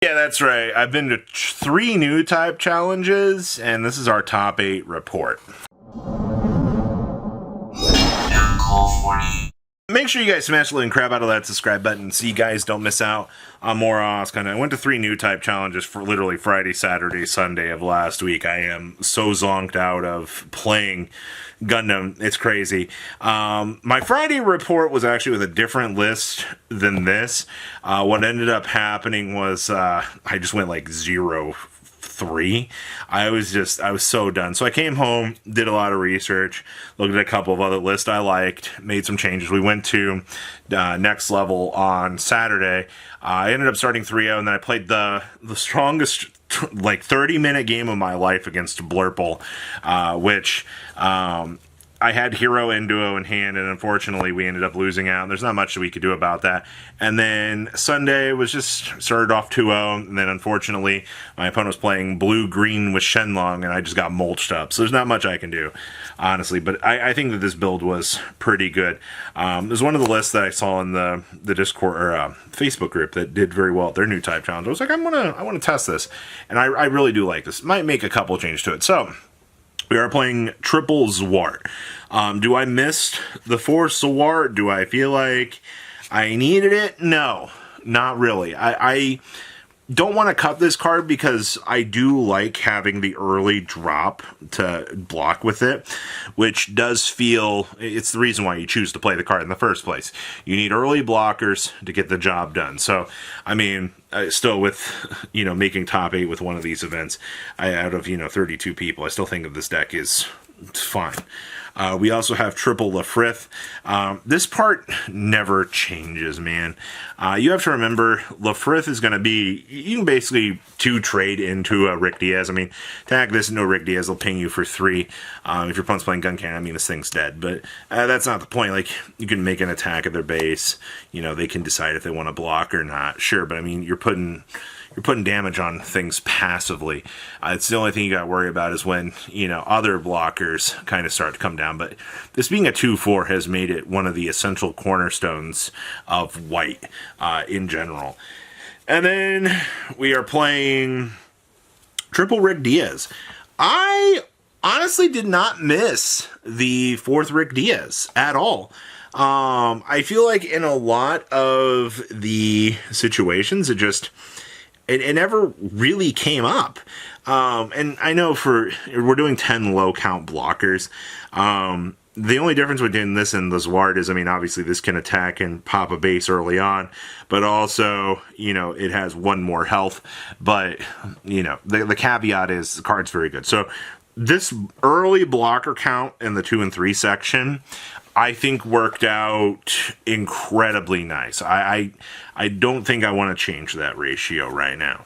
Yeah, that's right. I've been to 3 Newtype challenges, and this is our top 8 report. Make sure you guys smash the little crap out of that subscribe button so you guys don't miss out on more kind of. I went to 3 Newtype challenges for literally Friday, Saturday, Sunday of last week. I am so zonked out of playing Gundam. It's crazy. My Friday report was actually with a different list than this. What ended up happening was I just went like 0-3. I was so done. So I came home, did a lot of research, looked at a couple of other lists I liked, made some changes. We went to next level on Saturday. I ended up starting 3-0, and then I played the strongest like 30-minute game of my life against Blurple, which I had Hero and Duo in hand, and unfortunately we ended up losing out. There's not much that we could do about that. And then Sunday was just started off 2-0, and then unfortunately my opponent was playing blue-green with Shenlong, and I just got mulched up. So there's not much I can do, honestly. But I think that this build was pretty good. There's one of the lists that I saw in the Discord or Facebook group that did very well at their Newtype challenge. I was like, I want to test this, and I really do like this. Might make a couple changes to it. So we are playing triple Zwart. Do I miss the 4 Zwart? Do I feel like I needed it? No, not really. I don't want to cut this card because I do like having the early drop to block with it, which does feel, it's the reason why you choose to play the card in the first place. You need early blockers to get the job done. So, I mean, still with, making top 8 with one of these events, out of, 32 people, I still think of this deck is fine. We also have triple Lafrith. This part never changes, man. You have to remember, Lafrith is going to be, you can basically 2 trade into a Rick Diaz. I mean, tag this into Rick Diaz, they'll ping you for 3. If your opponent's playing Gun Cannon, I mean, this thing's dead. But that's not the point. Like, you can make an attack at their base. They can decide if they want to block or not. Sure, but I mean, you're putting damage on things passively. It's the only thing you got to worry about is when, other blockers kind of start to come down. But this being a 2-4 has made it one of the essential cornerstones of white in general. And then we are playing triple Rick Diaz. I honestly did not miss the 4th Rick Diaz at all. I feel like in a lot of the situations, it never really came up. And I know we're doing 10 low count blockers. The only difference between this and the Zwart is, I mean, obviously this can attack and pop a base early on, but also, it has 1 more health. But, the caveat is the card's very good. So this early blocker count in the 2 and 3 section, I think worked out incredibly nice. I don't think I want to change that ratio right now.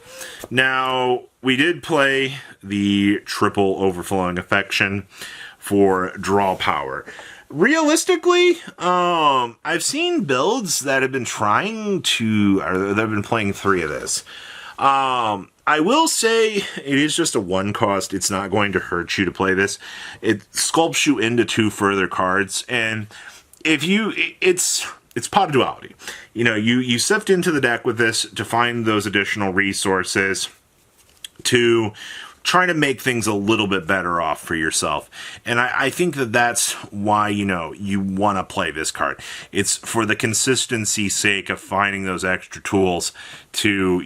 Now, we did play the triple Overflowing Affection for draw power. Realistically, I've seen builds that have been playing 3 of this. I will say it is just a 1 cost. It's not going to hurt you to play this. It sculpts you into 2 further cards, and it's pot of duality. You sift into the deck with this to find those additional resources to try to make things a little bit better off for yourself. And I think that that's why, you want to play this card. It's for the consistency's sake of finding those extra tools to,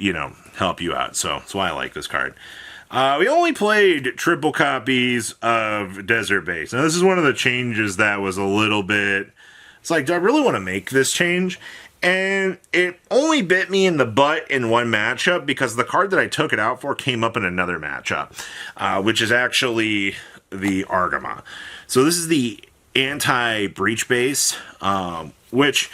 help you out. So that's why I like this card. We only played triple copies of Desert Base. Now, this is one of the changes that was a little bit... It's like, do I really want to make this change? And it only bit me in the butt in 1 matchup because the card that I took it out for came up in another matchup, which is actually the Argama. So this is the anti-breach base, which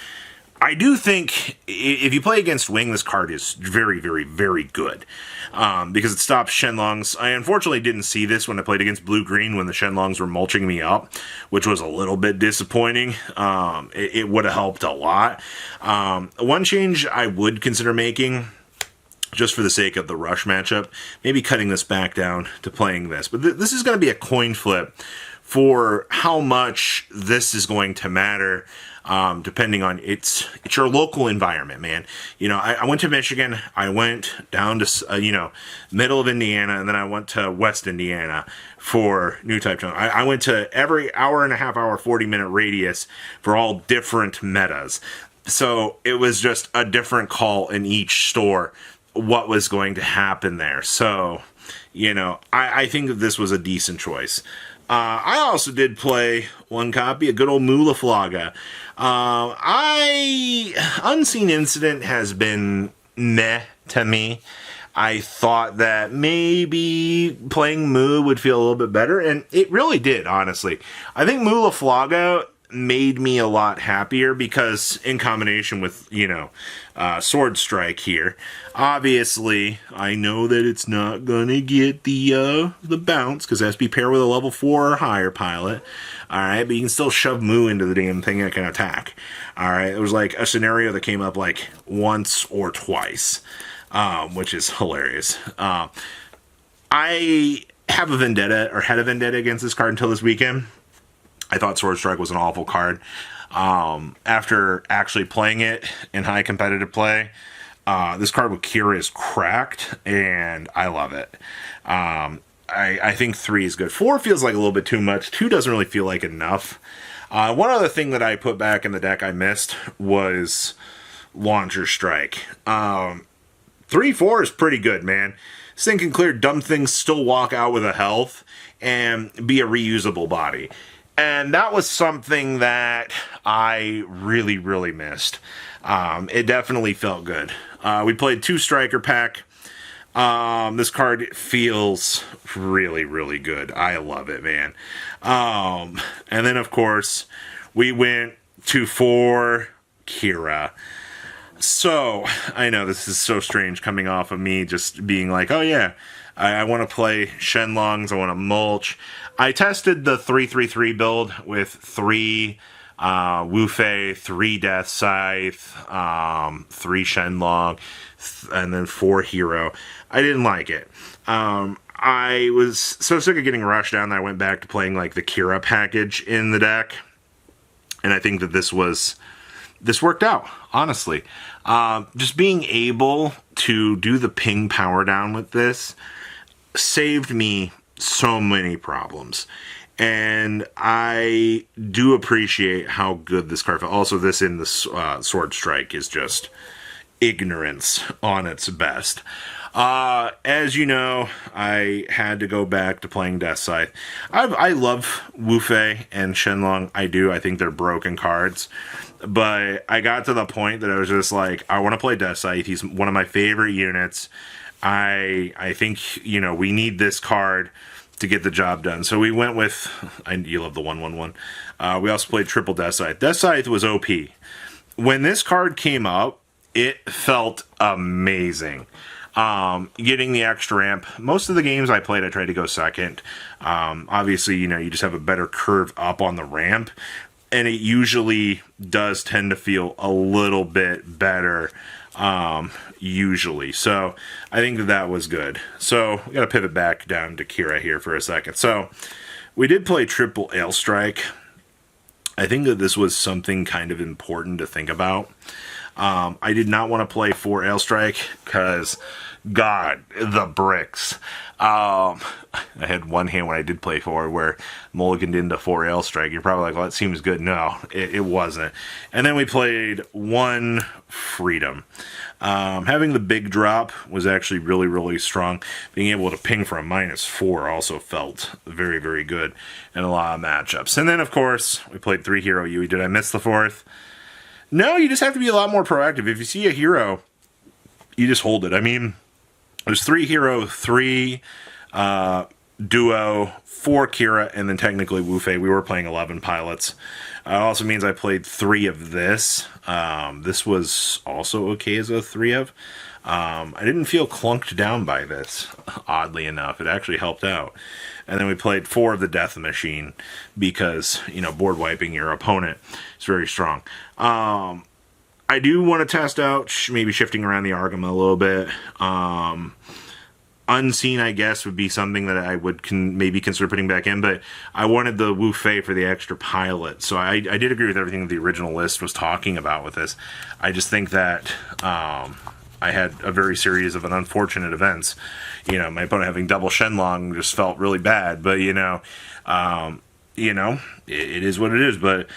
I do think if you play against Wing, this card is very, very, very good because it stops Shenlongs. I unfortunately didn't see this when I played against Blue-Green when the Shenlongs were mulching me up, which was a little bit disappointing. It would have helped a lot. One change I would consider making, just for the sake of the rush matchup, maybe cutting this back down to playing this. But this is going to be a coin flip for how much this is going to matter. Depending on it's your local environment, man. You know, I went to Michigan, I went down to, middle of Indiana, and then I went to West Indiana for Newtype. I went to every hour and a half, 40-minute radius for all different metas. So it was just a different call in each store, what was going to happen there. So, I think that this was a decent choice. I also did play one copy, a good old Mulaflaga. Unseen Incident has been meh to me. I thought that maybe playing Mu would feel a little bit better, and it really did, honestly. I think Mulaflaga made me a lot happier because in combination with, Sword Strike here, obviously, I know that it's not gonna get the bounce because it has to be paired with a level 4 or higher pilot. Alright, but you can still shove Mu into the damn thing that can attack. Alright, it was like a scenario that came up like once or twice, which is hilarious. I have a vendetta, or had a vendetta against this card until this weekend. I thought Sword Strike was an awful card. After actually playing it in high competitive play, this card with Kira is cracked, and I love it. I think 3 is good. 4 feels like a little bit too much. 2 doesn't really feel like enough. One other thing that I put back in the deck I missed was Launcher Strike. 3-4 is pretty good, man. This thing can clear dumb things, still walk out with a health, and be a reusable body. And that was something that I really, really missed. It definitely felt good. We played 2 Striker Pack. This card feels really, really good. I love it, man. And then, of course, we went to 4 Kira. So, I know this is so strange coming off of me just being like, oh yeah, I want to play Shenlongs, I want to mulch. I tested the 3-3-3 build with 3 Wu-Fei, 3 Deathscythe, 3 Shenlong, and then 4 Hero. I didn't like it. I was so sick of getting rushed down that I went back to playing like the Kira package in the deck. And I think that this worked out, honestly. Just being able to do the ping power down with this saved me so many problems. And I do appreciate how good this card felt. Also, this in the Sword Strike is just ignorance on its best. As you know, I had to go back to playing Deathscythe. I love Wu-Fei and Shenlong. I do. I think they're broken cards. But I got to the point that I was just like, I want to play Deathscythe. He's one of my favorite units. I think, we need this card to get the job done. So we went with, you love the 1/1/1. We also played triple Deathscythe. Deathscythe was OP. When this card came up, it felt amazing. Getting the extra ramp. Most of the games I played, I tried to go second. Obviously, you just have a better curve up on the ramp. And it usually does tend to feel a little bit better, usually. So I think that was good. So we got to pivot back down to Kira here for a second. So we did play triple Ale Strike. I think that this was something kind of important to think about. I did not want to play 4 Ale Strike because, God, the bricks. I had one hand when I did play 4 where mulliganed into 4 Ale Strike. You're probably like, well, that seems good. No, it wasn't. And then we played 1 Freedom. Having the big drop was actually really, really strong. Being able to ping for a -4 also felt very, very good in a lot of matchups. And then, of course, we played 3 Hero Yui. Did I miss the 4th? No, you just have to be a lot more proactive. If you see a hero, you just hold it. I mean, there's 3 Hero, 3 Duo, 4 Kira, and then technically Wu-Fei. We were playing 11 pilots. It also means I played 3 of this. This was also okay as a 3 of. I didn't feel clunked down by this, oddly enough. It actually helped out. And then we played 4 of the Death Machine because, board wiping your opponent is very strong. I do want to test out maybe shifting around the Argama a little bit. Unseen, I guess, would be something that I would maybe consider putting back in, but I wanted the Wu Fei for the extra pilot. So I did agree with everything the original list was talking about with this. I just think that I had a very series of unfortunate events. You know, my opponent having double Shenlong just felt really bad, but it is what it is. But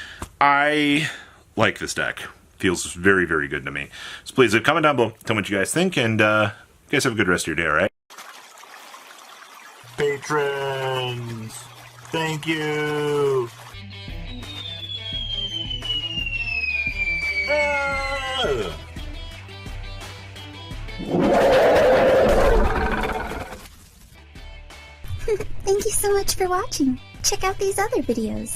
I like this deck. Feels very, very good to me. So please comment down below, tell me what you guys think, and you guys have a good rest of your day, all right? Patrons, thank you. Thank you so much for watching. Check out these other videos.